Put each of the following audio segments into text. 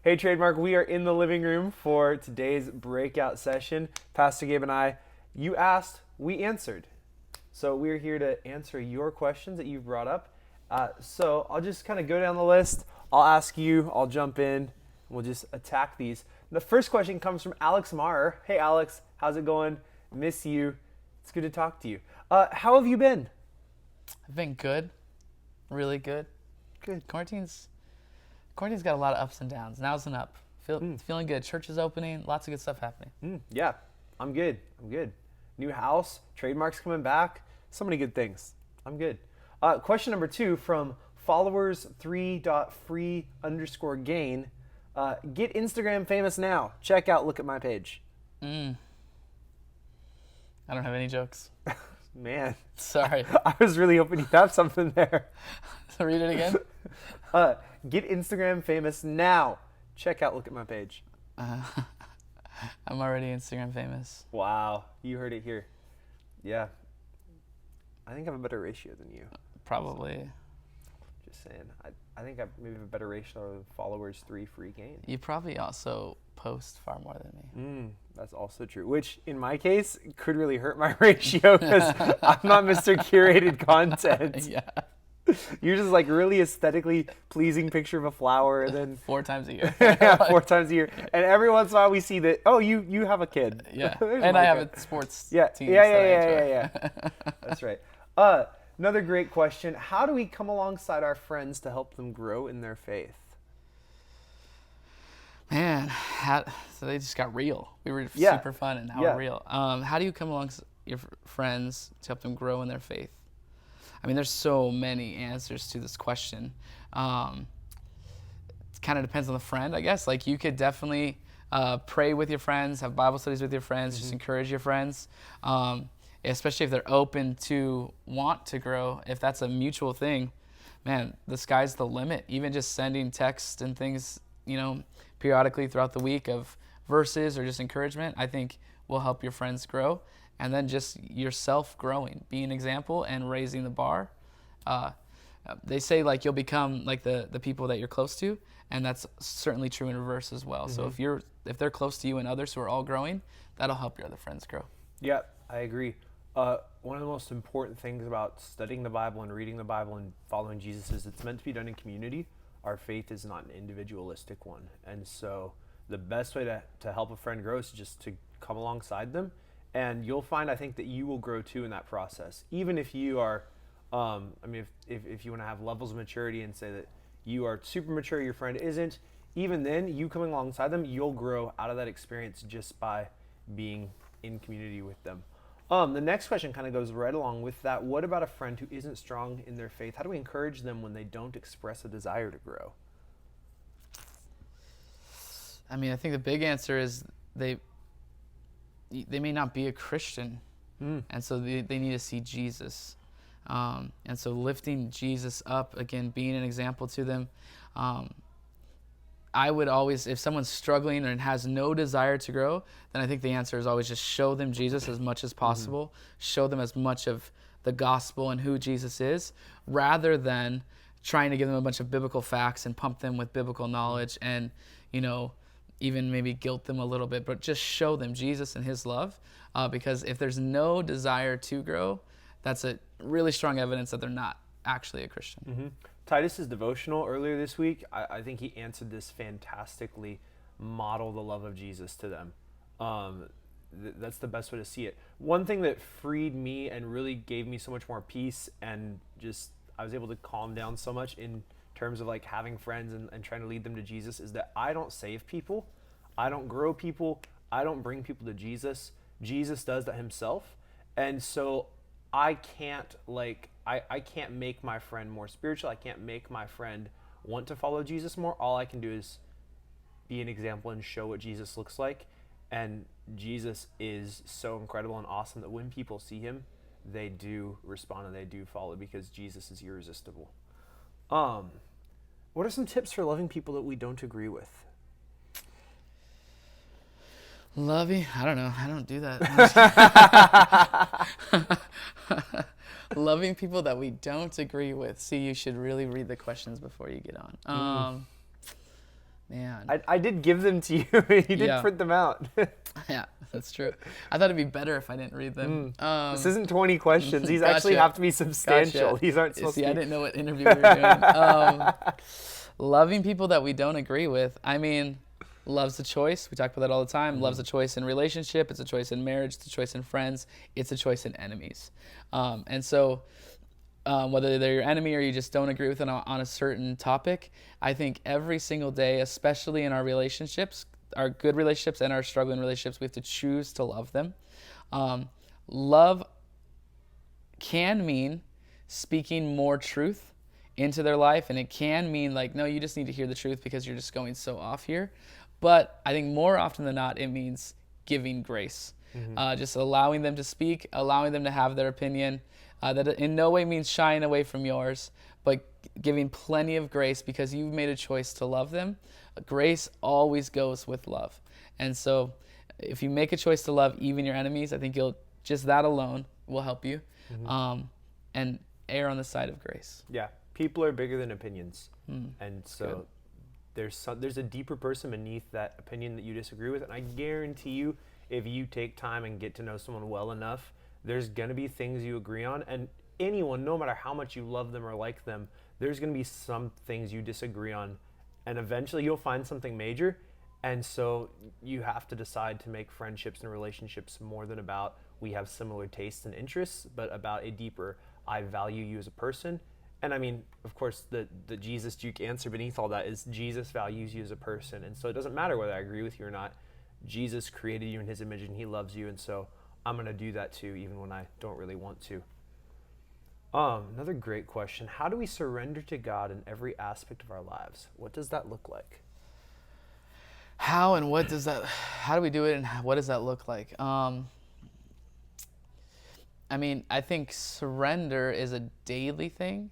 Hey, Trademark, we are in the living room for today's breakout session. Pastor Gabe and I, you asked, we answered. So we're here to answer your questions that you've brought up. So I'll just kind of go down the list. I'll ask you, I'll jump in, and we'll just attack these. The first question comes from Alex Maher. Hey, Alex, how's it going? Miss you. It's good to talk to you. How have you been? I've been good, really good. Good. Quarantine's got a lot of ups and downs. Now's an up. Feeling good. Church is opening. Lots of good stuff happening. Yeah, I'm good. New house, Trademark's coming back. So many good things. I'm good. Question number 2 from followers3.free_gain. Get Instagram famous now. Check out, look at my page. I don't have any jokes. Man, Sorry. I was really hoping you'd have something there. So read it again. Get Instagram famous now. Check out, look at my page. I'm already Instagram famous. Wow, you heard it here. Yeah. I think I have a better ratio than you. Probably. Just saying. I think I maybe have a better ratio of followers 3 free gain. You probably also post far more than me. That's also true, which in my case could really hurt my ratio because I'm not Mr. Curated Content. Yeah. You're just like really aesthetically pleasing picture of a flower, and then 4 times a year. yeah, 4 times a year, and every once in a while we see that you have a kid. Yeah. There's And I have Micah. a sports Yeah, team. that I enjoy. yeah. That's right. Another great question: how do we come alongside our friends to help them grow in their faith? Man, so they just got real. We were Yeah. super fun and now Yeah. we're real. How do you come along your friends to help them grow in their faith? I mean, there's so many answers to this question. It kind of depends on the friend, I guess. Like you could definitely pray with your friends, have Bible studies with your friends, just encourage your friends. Especially if they're open to want to grow. If that's a mutual thing, man, the sky's the limit. Even just sending texts and things, periodically throughout the week of verses or just encouragement, I think will help your friends grow. And then just yourself growing, being an example and raising the bar. They say like you'll become like the people that you're close to, and that's certainly true in reverse as well. So if they're close to you and others who are all growing, that'll help your other friends grow. Yeah, I agree. One of the most important things about studying the Bible and reading the Bible and following Jesus is it's meant to be done in community. Our faith is not an individualistic one. And so the best way to help a friend grow is just to come alongside them. And you'll find, I think, that you will grow too in that process. Even if you are, if you want to have levels of maturity and say that you are super mature, your friend isn't, even then, you coming alongside them, you'll grow out of that experience just by being in community with them. The next question kind of goes right along with that. What about a friend who isn't strong in their faith? How do we encourage them when they don't express a desire to grow? I mean, I think the big answer is they may not be a Christian, and so they need to see Jesus. And so lifting Jesus up, again, being an example to them. I would always, if someone's struggling and has no desire to grow, then I think the answer is always just show them Jesus as much as possible. Show them as much of the gospel and who Jesus is, rather than trying to give them a bunch of biblical facts and pump them with biblical knowledge and, even maybe guilt them a little bit, but just show them Jesus and his love. Because if there's no desire to grow, that's a really strong evidence that they're not actually a Christian. Titus's devotional earlier this week, I think he answered this fantastically. Model the love of Jesus to them. That's the best way to see it. One thing that freed me and really gave me so much more peace, and just I was able to calm down so much in terms of like having friends and trying to lead them to Jesus, is that I don't save people, I don't grow people, I don't bring people to Jesus. Jesus does that himself. And so I can't I can't make my friend more spiritual. I can't make my friend want to follow Jesus more. All I can do is be an example and show what Jesus looks like. And Jesus is so incredible and awesome that when people see him, they do respond and they do follow, because Jesus is irresistible. What are some tips for loving people that we don't agree with? Loving? I don't know. I don't do that. Loving people that we don't agree with. See, you should really read the questions before you get on. Man. I did give them to you. You did Yeah. print them out. Yeah, that's true. I thought it'd be better if I didn't read them. This isn't 20 questions. These actually Gotcha. have to be substantial. Gotcha. These aren't supposed See, to I be. didn't know what interview we were doing. Loving people that we don't agree with. I mean, love's a choice. We talk about that all the time. Love's a choice in relationship. It's a choice in marriage. It's a choice in friends. It's a choice in enemies. And so whether they're your enemy or you just don't agree with them on a certain topic, I think every single day, especially in our relationships, our good relationships and our struggling relationships, we have to choose to love them. Love can mean speaking more truth into their life, and it can mean like, no, you just need to hear the truth because you're just going so off here. But I think more often than not, it means giving grace, just allowing them to speak, allowing them to have their opinion. That in no way means shying away from yours, but giving plenty of grace because you've made a choice to love them. Grace always goes with love. And so if you make a choice to love even your enemies, I think just that alone will help you. And err on the side of grace. Yeah, people are bigger than opinions. And so there's a deeper person beneath that opinion that you disagree with. And I guarantee you, if you take time and get to know someone well enough, there's going to be things you agree on. And anyone, no matter how much you love them or like them, there's going to be some things you disagree on. And eventually you'll find something major. And so you have to decide to make friendships and relationships more than about we have similar tastes and interests, but about a deeper, I value you as a person. And I mean, of course, the Jesus Duke answer beneath all that is Jesus values you as a person. And so it doesn't matter whether I agree with you or not. Jesus created you in his image and he loves you. And so I'm going to do that too, even when I don't really want to. Another great question. How do we surrender to God in every aspect of our lives? What does that look like? How do we do it and what does that look like? I mean, I think surrender is a daily thing.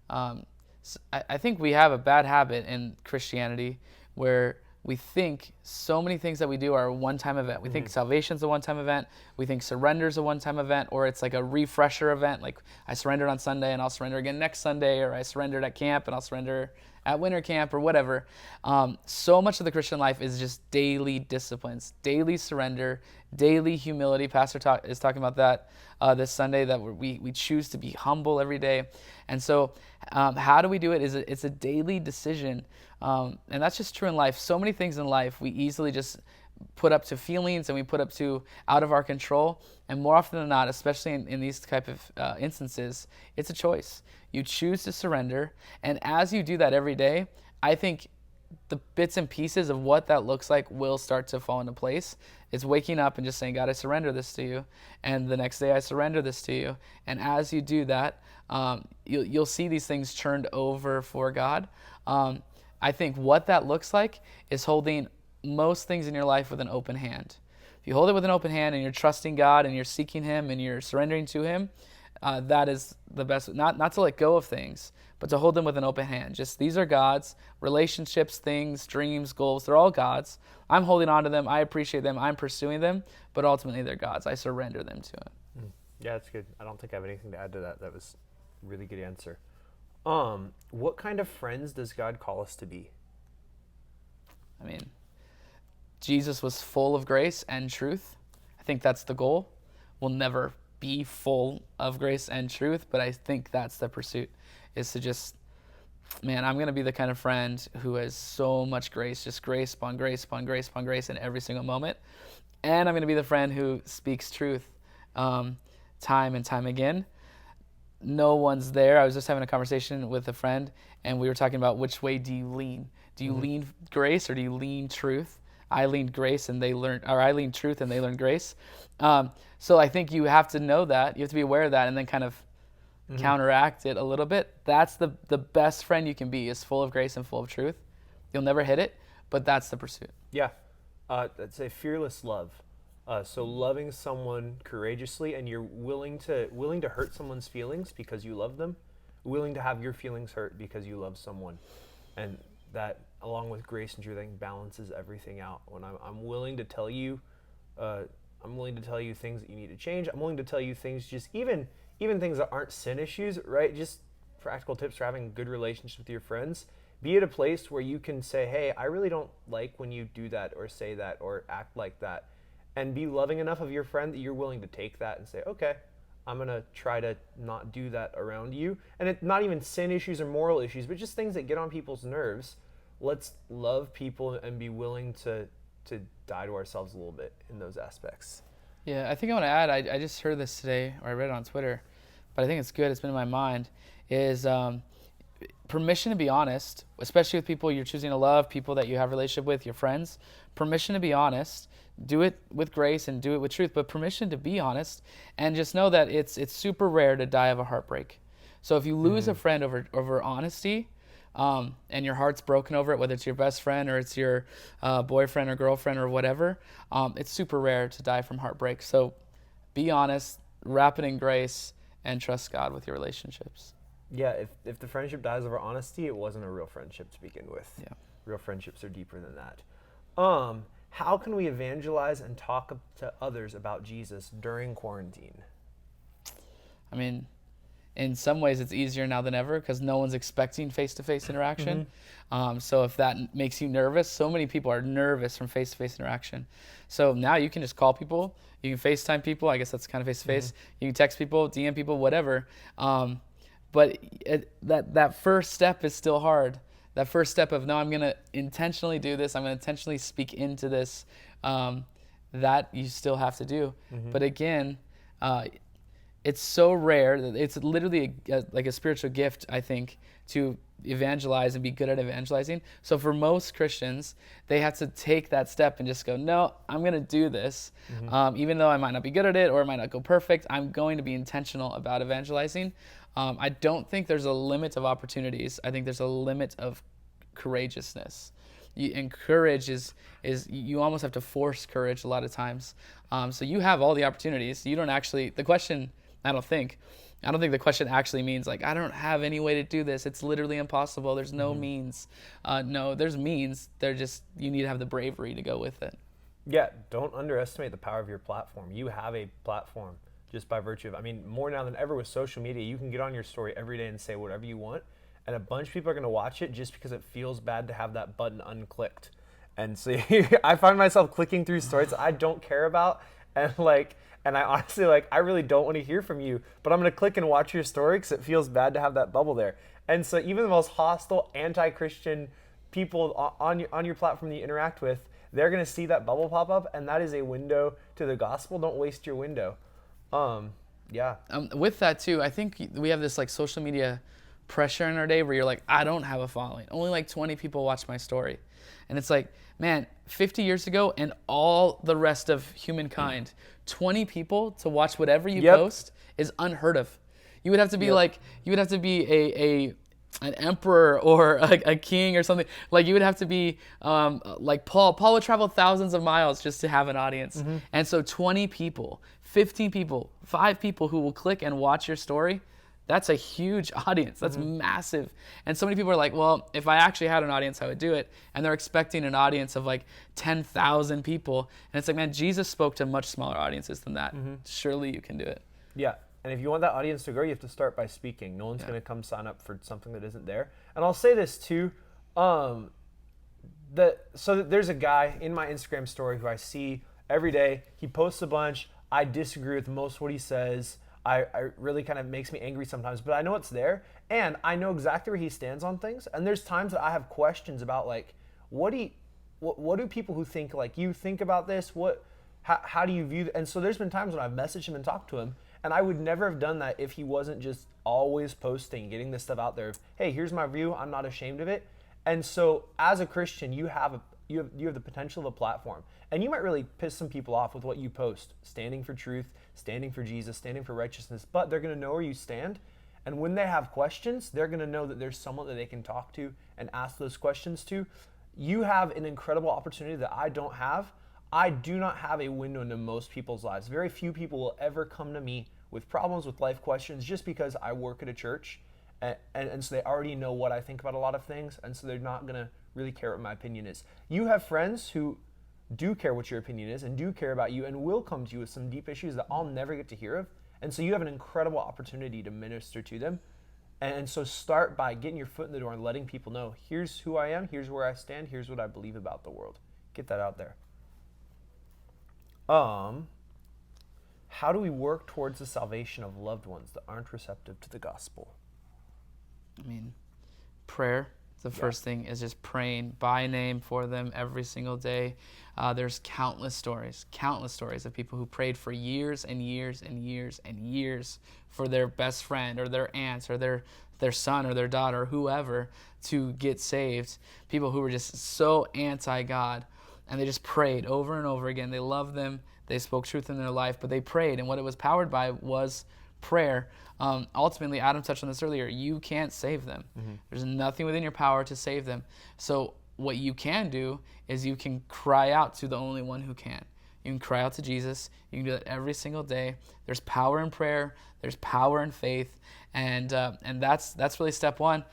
I think we have a bad habit in Christianity where we think so many things that we do are a one-time event. We think salvation's a one-time event. We think surrender's a one-time event, or it's like a refresher event. Like I surrendered on Sunday and I'll surrender again next Sunday, or I surrendered at camp and I'll surrender at winter camp or whatever. So much of the Christian life is just daily disciplines, daily surrender, daily humility. Pastor is talking about that this Sunday, that we choose to be humble every day. And so how do we do it? It's a daily decision. And that's just true in life. So many things in life we easily just put up to feelings and we put up to out of our control. And more often than not, especially in these type of instances, it's a choice. You choose to surrender. And as you do that every day, I think the bits and pieces of what that looks like will start to fall into place. It's waking up and just saying, God, I surrender this to you. And the next day I surrender this to you. And as you do that, you'll see these things turned over for God. I think what that looks like is holding most things in your life with an open hand. If you hold it with an open hand and you're trusting God and you're seeking him and you're surrendering to him, that is the best. Not to let go of things, but to hold them with an open hand. Just these are God's relationships, things, dreams, goals. They're all God's. I'm holding on to them. I appreciate them. I'm pursuing them, but ultimately they're God's. I surrender them to him. Yeah, that's good. I don't think I have anything to add to that. That was a really good answer. What kind of friends does God call us to be? I mean, Jesus was full of grace and truth. I think that's the goal. We'll never be full of grace and truth, but I think that's the pursuit, is to just, man, I'm going to be the kind of friend who has so much grace, just grace upon grace upon grace upon grace in every single moment. And I'm going to be the friend who speaks truth time and time again. No one's there. I was just having a conversation with a friend, and we were talking about which way do you lean? Do you lean grace or do you lean truth? I leaned grace and they learned, or I leaned truth and they learned grace. So I think you have to know that. You have to be aware of that and then kind of counteract it a little bit. That's the best friend you can be, is full of grace and full of truth. You'll never hit it, but that's the pursuit. Yeah. That's a fearless love. So loving someone courageously, and you're willing to hurt someone's feelings because you love them, willing to have your feelings hurt because you love someone. And that, along with grace and truth, I think balances everything out. When I'm willing to tell you, things that you need to change. I'm willing to tell you things, just even things that aren't sin issues, right? Just practical tips for having good relationships with your friends. be at a place where you can say, hey, I really don't like when you do that or say that or act like that, and be loving enough of your friend that you're willing to take that and say, okay, I'm going to try to not do that around you. And it's not even sin issues or moral issues, but just things that get on people's nerves. Let's love people and be willing to die to ourselves a little bit in those aspects. Yeah, I think I want to add, I just heard this today, or I read it on Twitter, but I think it's good, it's been in my mind, is permission to be honest, especially with people you're choosing to love, people that you have a relationship with, your friends. Permission to be honest. Do it with grace and do it with truth, but permission to be honest, and just know that it's super rare to die of a heartbreak. So if you lose a friend over honesty, and your heart's broken over it, whether it's your best friend or it's your boyfriend or girlfriend or whatever, it's super rare to die from heartbreak. So be honest, wrap it in grace, and trust God with your relationships. Yeah, if the friendship dies over honesty, it wasn't a real friendship to begin with. Yeah. Real friendships are deeper than that. How can we evangelize and talk to others about Jesus during quarantine? I mean, in some ways it's easier now than ever because no one's expecting face-to-face interaction. So if that makes you nervous, so many people are nervous from face-to-face interaction. So now you can just call people, you can FaceTime people, I guess that's kind of face-to-face, you can text people, DM people, whatever. But that first step is still hard. That first step of, no, I'm going to intentionally do this, I'm going to intentionally speak into this, that you still have to do. But again, it's so rare that it's literally like a spiritual gift, I think, to evangelize and be good at evangelizing. So for most Christians, they have to take that step and just go, no, I'm going to do this. Even though I might not be good at it or it might not go perfect, I'm going to be intentional about evangelizing. I don't think there's a limit of opportunities. I think there's a limit of courageousness. And courage is you almost have to force courage a lot of times. So you have all the opportunities. You don't actually, the question, I don't think the question actually means like, I don't have any way to do this. It's literally impossible. There's no means. No, there's means. They're just, you need to have the bravery to go with it. Yeah, don't underestimate the power of your platform. You have a platform just by virtue of, I mean, more now than ever with social media, you can get on your story every day and say whatever you want, and a bunch of people are going to watch it just because it feels bad to have that button unclicked. And so I find myself clicking through stories that I don't care about, and I honestly, I really don't want to hear from you, but I'm going to click and watch your story because it feels bad to have that bubble there. And so even the most hostile, anti-Christian people on your platform that you interact with, they're going to see that bubble pop up, and that is a window to the gospel. Don't waste your window. Yeah. With that too, I think we have this like social media pressure in our day where you're like, I don't have a following. Only like 20 people watch my story. And it's like, man, 50 years ago and all the rest of humankind, 20 people to watch whatever you post is unheard of. You would have to be an emperor or a king or something. Like you would have to be like Paul. Paul would travel thousands of miles just to have an audience. And so 20 people, 15 people, 5 people who will click and watch your story, that's a huge audience. That's massive. And so many people are like, well, if I actually had an audience, I would do it. And they're expecting an audience of like 10,000 people. And it's like, man, Jesus spoke to much smaller audiences than that. Surely you can do it. Yeah. And if you want that audience to grow, you have to start by speaking. No one's going to come sign up for something that isn't there. And I'll say this too. So there's a guy in my Instagram story who I see every day. He posts a bunch. I disagree with most of what he says. I really kind of makes me angry sometimes, but I know it's there, and I know exactly where he stands on things. And there's times that I have questions about like, what do people who think like you think about this? How do you view? And so there's been times when I've messaged him and talked to him, and I would never have done that if he wasn't just always posting, getting this stuff out there of, hey, here's my view. I'm not ashamed of it. And so as a Christian, you have the potential of a platform, and you might really piss some people off with what you post, standing for truth, standing for Jesus, standing for righteousness, but they're going to know where you stand. And when they have questions, they're going to know that there's someone that they can talk to and ask those questions to. You have an incredible opportunity that I don't have. I do not have a window into most people's lives. Very few people will ever come to me with problems, with life questions, just because I work at a church. And so they already know what I think about a lot of things, and so they're not going to really care what my opinion is. You have friends who do care what your opinion is and do care about you and will come to you with some deep issues that I'll never get to hear of. And so you have an incredible opportunity to minister to them. And so start by getting your foot in the door and letting people know, here's who I am, here's where I stand, here's what I believe about the world. Get that out there. How do we work towards the salvation of loved ones that aren't receptive to the gospel? I mean, prayer. The first thing is just praying by name for them every single day. There's countless stories of people who prayed for years and years and years and years for their best friend or their aunts or their son or their daughter or whoever to get saved. People who were just so anti-God, and they just prayed over and over again. They loved them. They spoke truth in their life, but they prayed, and what it was powered by was prayer. Ultimately, Adam touched on this earlier, you can't save them. There's nothing within your power to save them. So what you can do is you can cry out to the only one who can. You can cry out to Jesus. You can do that every single day. There's power in prayer. There's power in faith. And that's really step one.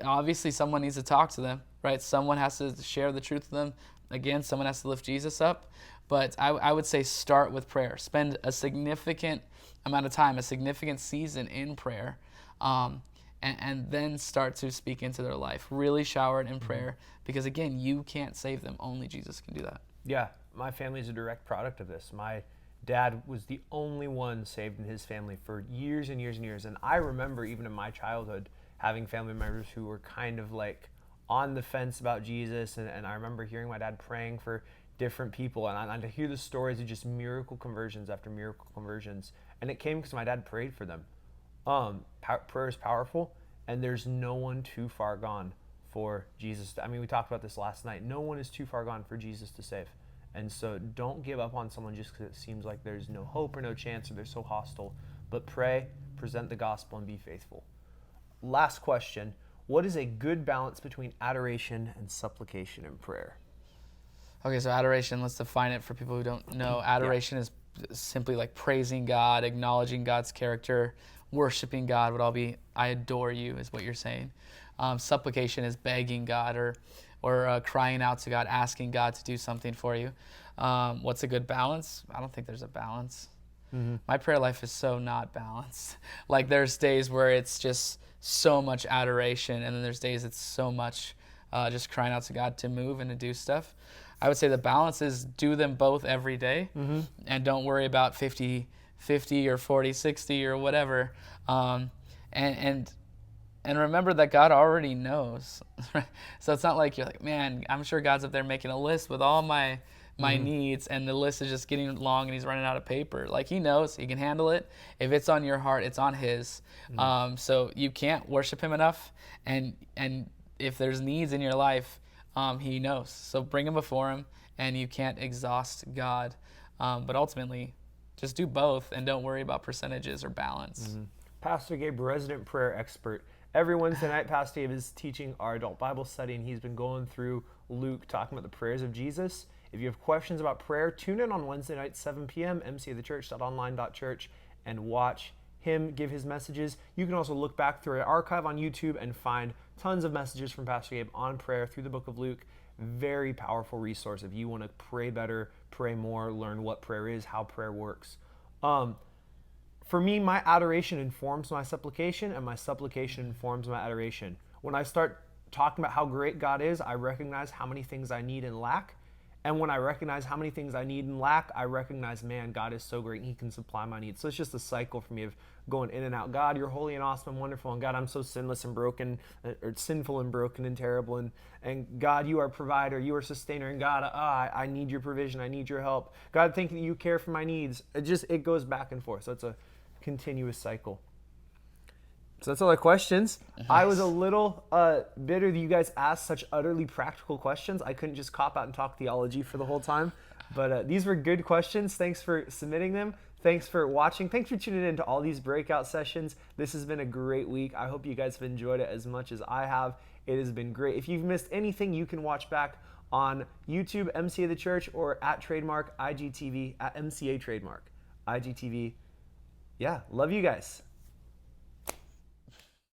Obviously, someone needs to talk to them, right? Someone has to share the truth with them. Again, someone has to lift Jesus up. But I would say start with prayer. Spend a significant amount of time, a significant season in prayer, and then start to speak into their life. Really shower it in prayer, because again, you can't save them. Only Jesus can do that. Yeah, my family is a direct product of this. My dad was the only one saved in his family for years and years and years. And I remember even in my childhood having family members who were kind of like on the fence about Jesus. And I remember hearing my dad praying for different people. And to hear the stories of just miracle conversions after miracle conversions. And it came because my dad prayed for them. Prayer is powerful, and there's no one too far gone for Jesus. I mean, we talked about this last night. No one is too far gone for Jesus to save. And so don't give up on someone just because it seems like there's no hope or no chance or they're so hostile. But pray, present the gospel, and be faithful. Last question. What is a good balance between adoration and supplication in prayer? Okay, so adoration, let's define it for people who don't know. Adoration is simply like praising God, acknowledging God's character, worshiping God would all be, I adore you is what you're saying. Supplication is begging God or crying out to God, asking God to do something for you. What's a good balance? I don't think there's a balance. My prayer life is so not balanced. Like there's days where it's just so much adoration, and then there's days it's so much just crying out to God to move and to do stuff. I would say the balance is do them both every day, and don't worry about 50-50 or 40-60 or whatever. And remember that God already knows. So it's not like you're like, man, I'm sure God's up there making a list with all my needs, and the list is just getting long and he's running out of paper. Like he knows, he can handle it. If it's on your heart, it's on his. So you can't worship him enough, and if there's needs in your life, he knows. So bring him before him, and you can't exhaust God. But ultimately, just do both and don't worry about percentages or balance. Pastor Gabe, resident prayer expert. Every Wednesday night, Pastor Gabe is teaching our adult Bible study, and he's been going through Luke, talking about the prayers of Jesus. If you have questions about prayer, tune in on Wednesday night, 7 p.m., mcathechurch.online.church, and watch him give his messages. You can also look back through our archive on YouTube and find tons of messages from Pastor Gabe on prayer through the book of Luke. Very powerful resource if you want to pray better, pray more, learn what prayer is, how prayer works. For me, my adoration informs my supplication, and my supplication informs my adoration. When I start talking about how great God is, I recognize how many things I need and lack. And when I recognize how many things I need and lack, I recognize, man, God is so great and he can supply my needs. So it's just a cycle for me of going in and out. God, you're holy and awesome and wonderful. And God, I'm so sinless and broken, or sinful and broken and terrible. And God, you are provider, you are sustainer. And God, I need your provision. I need your help. God, thank you that you care for my needs. It goes back and forth. So it's a continuous cycle. So that's all the questions. Nice. I was a little bitter that you guys asked such utterly practical questions. I couldn't just cop out and talk theology for the whole time. But these were good questions. Thanks for submitting them. Thanks for watching. Thanks for tuning in to all these breakout sessions. This has been a great week. I hope you guys have enjoyed it as much as I have. It has been great. If you've missed anything, you can watch back on YouTube, MCA the Church, or at Trademark, IGTV, at MCA Trademark, IGTV. Yeah, love you guys.